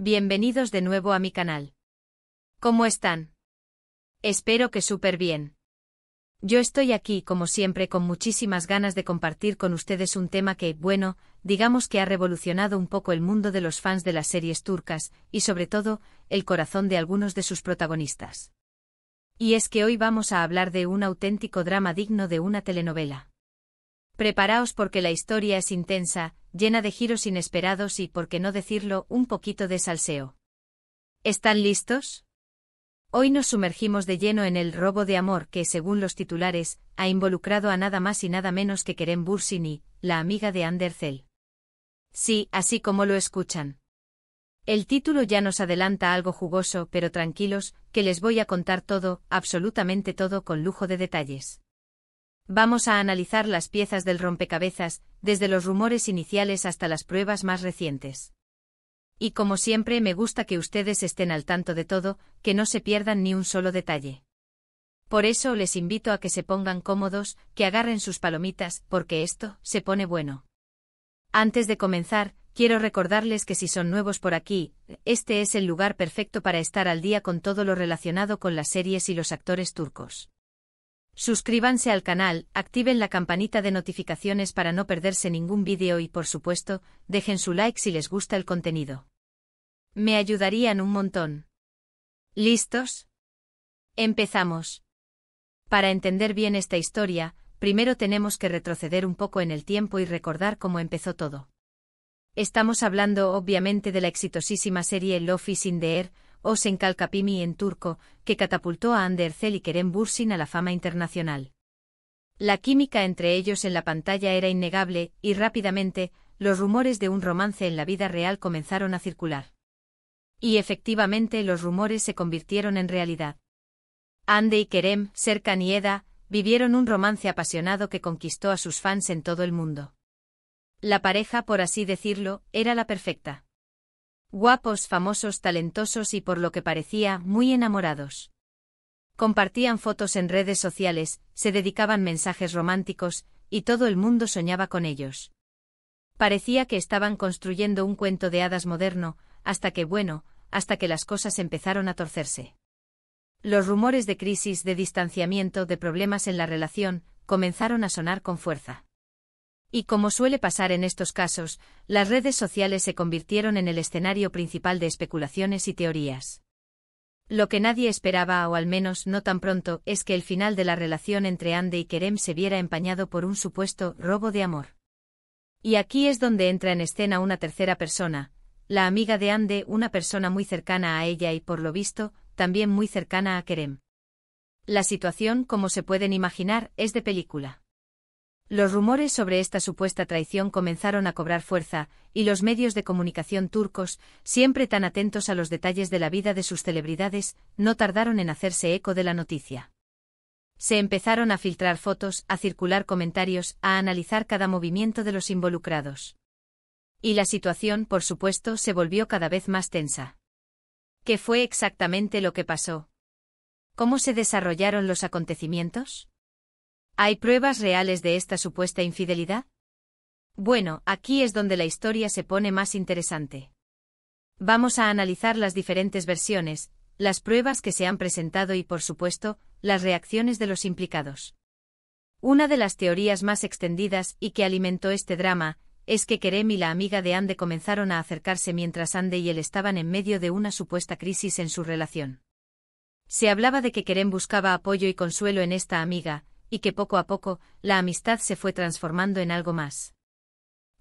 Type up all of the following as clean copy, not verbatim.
Bienvenidos de nuevo a mi canal. ¿Cómo están? Espero que súper bien. Yo estoy aquí, como siempre, con muchísimas ganas de compartir con ustedes un tema que, bueno, digamos que ha revolucionado un poco el mundo de los fans de las series turcas, y sobre todo, el corazón de algunos de sus protagonistas. Y es que hoy vamos a hablar de un auténtico drama digno de una telenovela. Preparaos porque la historia es intensa, llena de giros inesperados y, por qué no decirlo, un poquito de salseo. ¿Están listos? Hoy nos sumergimos de lleno en el robo de amor que, según los titulares, ha involucrado a nada más y nada menos que Kerem Bürsin, la amiga de Hande Erçel. Sí, así como lo escuchan. El título ya nos adelanta algo jugoso, pero tranquilos, que les voy a contar todo, absolutamente todo, con lujo de detalles. Vamos a analizar las piezas del rompecabezas, desde los rumores iniciales hasta las pruebas más recientes. Y como siempre me gusta que ustedes estén al tanto de todo, que no se pierdan ni un solo detalle. Por eso les invito a que se pongan cómodos, que agarren sus palomitas, porque esto se pone bueno. Antes de comenzar, quiero recordarles que si son nuevos por aquí, este es el lugar perfecto para estar al día con todo lo relacionado con las series y los actores turcos. Suscríbanse al canal, activen la campanita de notificaciones para no perderse ningún vídeo y, por supuesto, dejen su like si les gusta el contenido. Me ayudarían un montón. ¿Listos? Empezamos. Para entender bien esta historia, primero tenemos que retroceder un poco en el tiempo y recordar cómo empezó todo. Estamos hablando obviamente de la exitosísima serie Love is in the Air, o Sen Kalkapimi en turco, que catapultó a Hande Erçel y Kerem Bürsin a la fama internacional. La química entre ellos en la pantalla era innegable, y rápidamente, los rumores de un romance en la vida real comenzaron a circular. Y efectivamente los rumores se convirtieron en realidad. Hande y Kerem, Serkan y Eda, vivieron un romance apasionado que conquistó a sus fans en todo el mundo. La pareja, por así decirlo, era la perfecta. Guapos, famosos, talentosos y, por lo que parecía, muy enamorados. Compartían fotos en redes sociales, se dedicaban mensajes románticos, y todo el mundo soñaba con ellos. Parecía que estaban construyendo un cuento de hadas moderno, hasta que las cosas empezaron a torcerse. Los rumores de crisis, de distanciamiento, de problemas en la relación, comenzaron a sonar con fuerza. Y como suele pasar en estos casos, las redes sociales se convirtieron en el escenario principal de especulaciones y teorías. Lo que nadie esperaba, o al menos no tan pronto, es que el final de la relación entre Hande y Kerem se viera empañado por un supuesto robo de amor. Y aquí es donde entra en escena una tercera persona, la amiga de Hande, una persona muy cercana a ella y, por lo visto, también muy cercana a Kerem. La situación, como se pueden imaginar, es de película. Los rumores sobre esta supuesta traición comenzaron a cobrar fuerza, y los medios de comunicación turcos, siempre tan atentos a los detalles de la vida de sus celebridades, no tardaron en hacerse eco de la noticia. Se empezaron a filtrar fotos, a circular comentarios, a analizar cada movimiento de los involucrados. Y la situación, por supuesto, se volvió cada vez más tensa. ¿Qué fue exactamente lo que pasó? ¿Cómo se desarrollaron los acontecimientos? ¿Hay pruebas reales de esta supuesta infidelidad? Bueno, aquí es donde la historia se pone más interesante. Vamos a analizar las diferentes versiones, las pruebas que se han presentado y, por supuesto, las reacciones de los implicados. Una de las teorías más extendidas y que alimentó este drama es que Kerem y la amiga de Hande comenzaron a acercarse mientras Hande y él estaban en medio de una supuesta crisis en su relación. Se hablaba de que Kerem buscaba apoyo y consuelo en esta amiga, y que poco a poco, la amistad se fue transformando en algo más.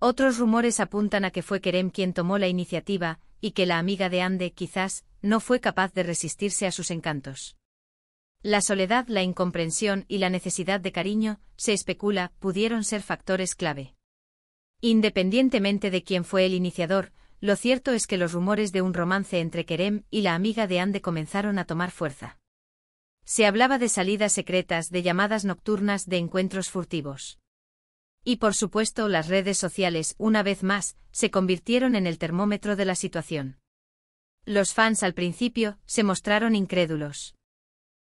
Otros rumores apuntan a que fue Kerem quien tomó la iniciativa, y que la amiga de Hande, quizás, no fue capaz de resistirse a sus encantos. La soledad, la incomprensión y la necesidad de cariño, se especula, pudieron ser factores clave. Independientemente de quién fue el iniciador, lo cierto es que los rumores de un romance entre Kerem y la amiga de Hande comenzaron a tomar fuerza. Se hablaba de salidas secretas, de llamadas nocturnas, de encuentros furtivos. Y por supuesto las redes sociales, una vez más, se convirtieron en el termómetro de la situación. Los fans al principio se mostraron incrédulos.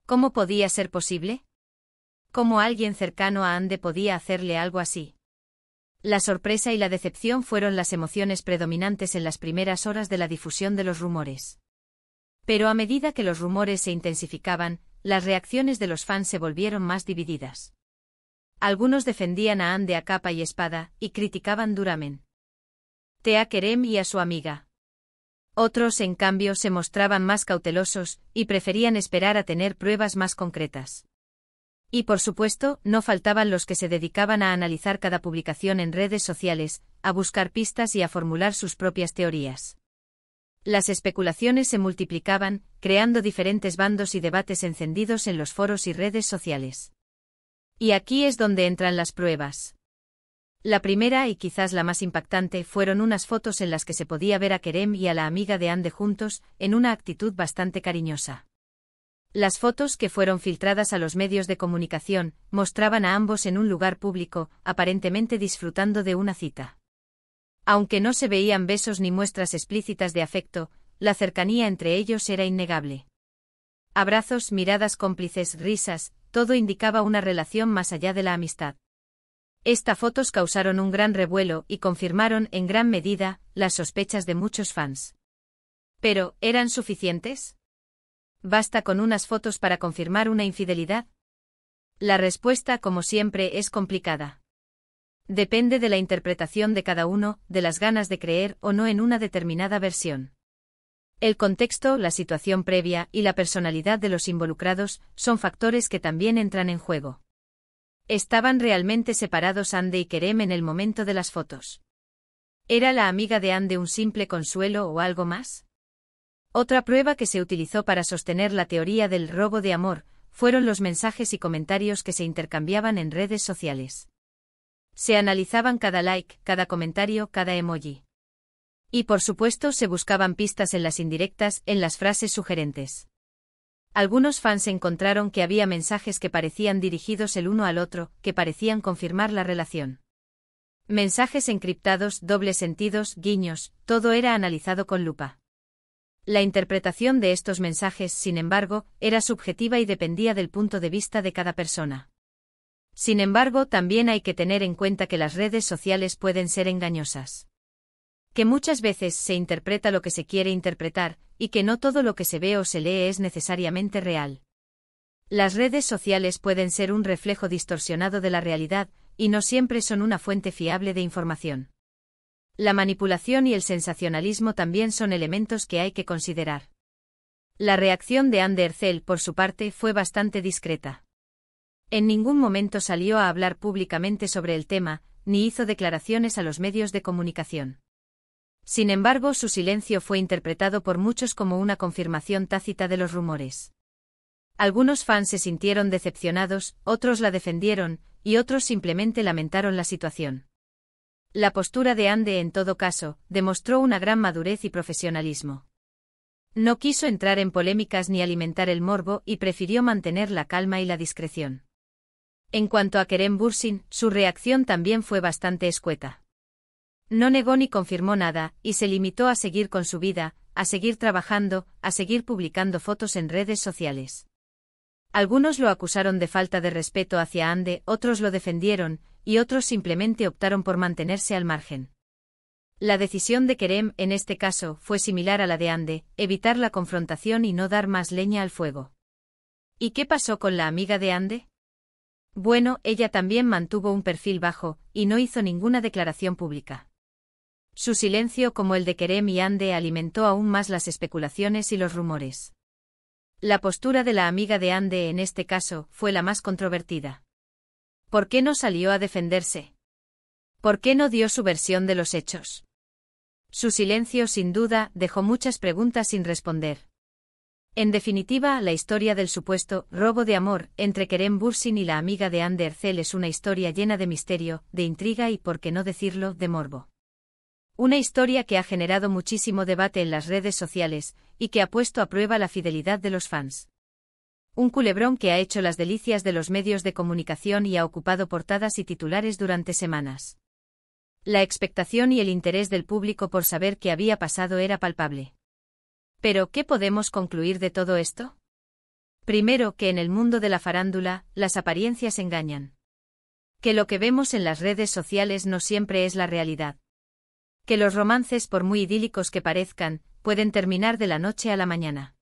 ¿Cómo podía ser posible? ¿Cómo alguien cercano a Hande podía hacerle algo así? La sorpresa y la decepción fueron las emociones predominantes en las primeras horas de la difusión de los rumores. Pero a medida que los rumores se intensificaban, las reacciones de los fans se volvieron más divididas. Algunos defendían a Ande a capa y espada, y criticaban duramente a Kerem y a su amiga. Otros, en cambio, se mostraban más cautelosos, y preferían esperar a tener pruebas más concretas. Y por supuesto, no faltaban los que se dedicaban a analizar cada publicación en redes sociales, a buscar pistas y a formular sus propias teorías. Las especulaciones se multiplicaban, creando diferentes bandos y debates encendidos en los foros y redes sociales. Y aquí es donde entran las pruebas. La primera y quizás la más impactante fueron unas fotos en las que se podía ver a Kerem y a la amiga de Ande juntos, en una actitud bastante cariñosa. Las fotos que fueron filtradas a los medios de comunicación mostraban a ambos en un lugar público, aparentemente disfrutando de una cita. Aunque no se veían besos ni muestras explícitas de afecto, la cercanía entre ellos era innegable. Abrazos, miradas cómplices, risas, todo indicaba una relación más allá de la amistad. Estas fotos causaron un gran revuelo y confirmaron, en gran medida, las sospechas de muchos fans. Pero, ¿eran suficientes? ¿Basta con unas fotos para confirmar una infidelidad? La respuesta, como siempre, es complicada. Depende de la interpretación de cada uno, de las ganas de creer o no en una determinada versión. El contexto, la situación previa y la personalidad de los involucrados son factores que también entran en juego. ¿Estaban realmente separados Ande y Kerem en el momento de las fotos? ¿Era la amiga de Ande un simple consuelo o algo más? Otra prueba que se utilizó para sostener la teoría del robo de amor fueron los mensajes y comentarios que se intercambiaban en redes sociales. Se analizaban cada like, cada comentario, cada emoji. Y por supuesto se buscaban pistas en las indirectas, en las frases sugerentes. Algunos fans encontraron que había mensajes que parecían dirigidos el uno al otro, que parecían confirmar la relación. Mensajes encriptados, dobles sentidos, guiños, todo era analizado con lupa. La interpretación de estos mensajes, sin embargo, era subjetiva y dependía del punto de vista de cada persona. Sin embargo, también hay que tener en cuenta que las redes sociales pueden ser engañosas. Que muchas veces se interpreta lo que se quiere interpretar, y que no todo lo que se ve o se lee es necesariamente real. Las redes sociales pueden ser un reflejo distorsionado de la realidad, y no siempre son una fuente fiable de información. La manipulación y el sensacionalismo también son elementos que hay que considerar. La reacción de Ande Erçel, por su parte, fue bastante discreta. En ningún momento salió a hablar públicamente sobre el tema, ni hizo declaraciones a los medios de comunicación. Sin embargo, su silencio fue interpretado por muchos como una confirmación tácita de los rumores. Algunos fans se sintieron decepcionados, otros la defendieron, y otros simplemente lamentaron la situación. La postura de Ande, en todo caso, demostró una gran madurez y profesionalismo. No quiso entrar en polémicas ni alimentar el morbo y prefirió mantener la calma y la discreción. En cuanto a Kerem Bürsin, su reacción también fue bastante escueta. No negó ni confirmó nada, y se limitó a seguir con su vida, a seguir trabajando, a seguir publicando fotos en redes sociales. Algunos lo acusaron de falta de respeto hacia Ande, otros lo defendieron, y otros simplemente optaron por mantenerse al margen. La decisión de Kerem, en este caso, fue similar a la de Ande, evitar la confrontación y no dar más leña al fuego. ¿Y qué pasó con la amiga de Ande? Bueno, ella también mantuvo un perfil bajo, y no hizo ninguna declaración pública. Su silencio, como el de Kerem y Ande, alimentó aún más las especulaciones y los rumores. La postura de la amiga de Ande en este caso fue la más controvertida. ¿Por qué no salió a defenderse? ¿Por qué no dio su versión de los hechos? Su silencio, sin duda, dejó muchas preguntas sin responder. En definitiva, la historia del supuesto robo de amor entre Kerem Bürsin y la amiga de Ande Erçel es una historia llena de misterio, de intriga y, por qué no decirlo, de morbo. Una historia que ha generado muchísimo debate en las redes sociales, y que ha puesto a prueba la fidelidad de los fans. Un culebrón que ha hecho las delicias de los medios de comunicación y ha ocupado portadas y titulares durante semanas. La expectación y el interés del público por saber qué había pasado era palpable. Pero, ¿qué podemos concluir de todo esto? Primero, que en el mundo de la farándula, las apariencias engañan. Que lo que vemos en las redes sociales no siempre es la realidad. Que los romances, por muy idílicos que parezcan, pueden terminar de la noche a la mañana.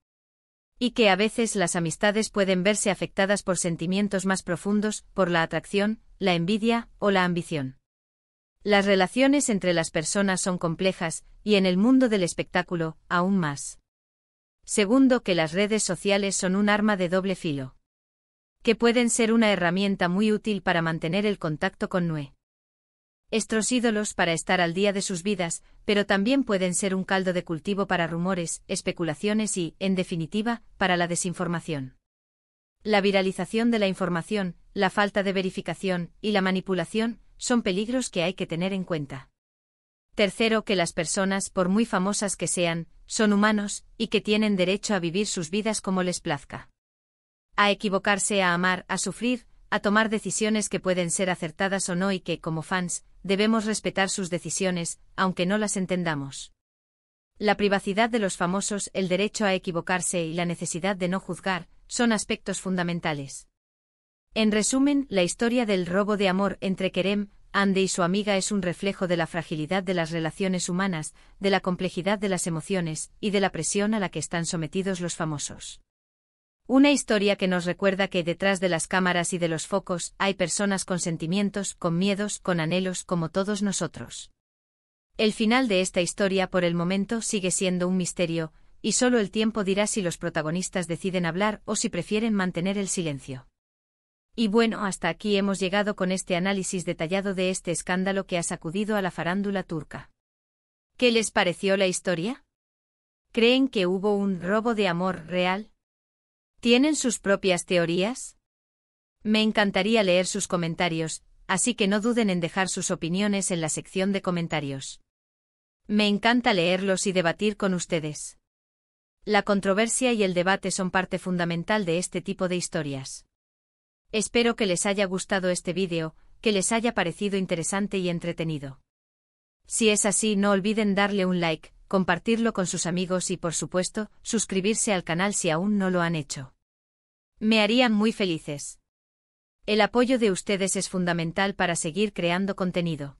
Y que a veces las amistades pueden verse afectadas por sentimientos más profundos, por la atracción, la envidia o la ambición. Las relaciones entre las personas son complejas, y en el mundo del espectáculo, aún más. Segundo, que las redes sociales son un arma de doble filo. Que pueden ser una herramienta muy útil para mantener el contacto con nuestros ídolos para estar al día de sus vidas, pero también pueden ser un caldo de cultivo para rumores, especulaciones y, en definitiva, para la desinformación. La viralización de la información, la falta de verificación y la manipulación son peligros que hay que tener en cuenta. Tercero, que las personas, por muy famosas que sean, son humanos y que tienen derecho a vivir sus vidas como les plazca. A equivocarse, a amar, a sufrir, a tomar decisiones que pueden ser acertadas o no y que, como fans, debemos respetar sus decisiones, aunque no las entendamos. La privacidad de los famosos, el derecho a equivocarse y la necesidad de no juzgar, son aspectos fundamentales. En resumen, la historia del robo de amor entre Kerem Ande y su amiga es un reflejo de la fragilidad de las relaciones humanas, de la complejidad de las emociones y de la presión a la que están sometidos los famosos. Una historia que nos recuerda que detrás de las cámaras y de los focos hay personas con sentimientos, con miedos, con anhelos como todos nosotros. El final de esta historia por el momento sigue siendo un misterio, y solo el tiempo dirá si los protagonistas deciden hablar o si prefieren mantener el silencio. Y bueno, hasta aquí hemos llegado con este análisis detallado de este escándalo que ha sacudido a la farándula turca. ¿Qué les pareció la historia? ¿Creen que hubo un robo de amor real? ¿Tienen sus propias teorías? Me encantaría leer sus comentarios, así que no duden en dejar sus opiniones en la sección de comentarios. Me encanta leerlos y debatir con ustedes. La controversia y el debate son parte fundamental de este tipo de historias. Espero que les haya gustado este vídeo, que les haya parecido interesante y entretenido. Si es así, no olviden darle un like, compartirlo con sus amigos y, por supuesto, suscribirse al canal si aún no lo han hecho. Me harían muy felices. El apoyo de ustedes es fundamental para seguir creando contenido.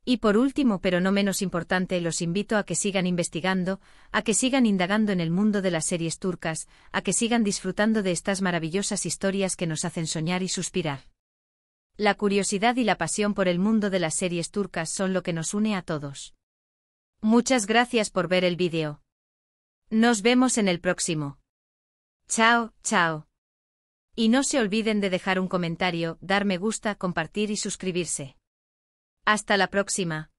Y por último, pero no menos importante, los invito a que sigan investigando, a que sigan indagando en el mundo de las series turcas, a que sigan disfrutando de estas maravillosas historias que nos hacen soñar y suspirar. La curiosidad y la pasión por el mundo de las series turcas son lo que nos une a todos. Muchas gracias por ver el vídeo. Nos vemos en el próximo. Chao, chao. Y no se olviden de dejar un comentario, dar me gusta, compartir y suscribirse. Hasta la próxima.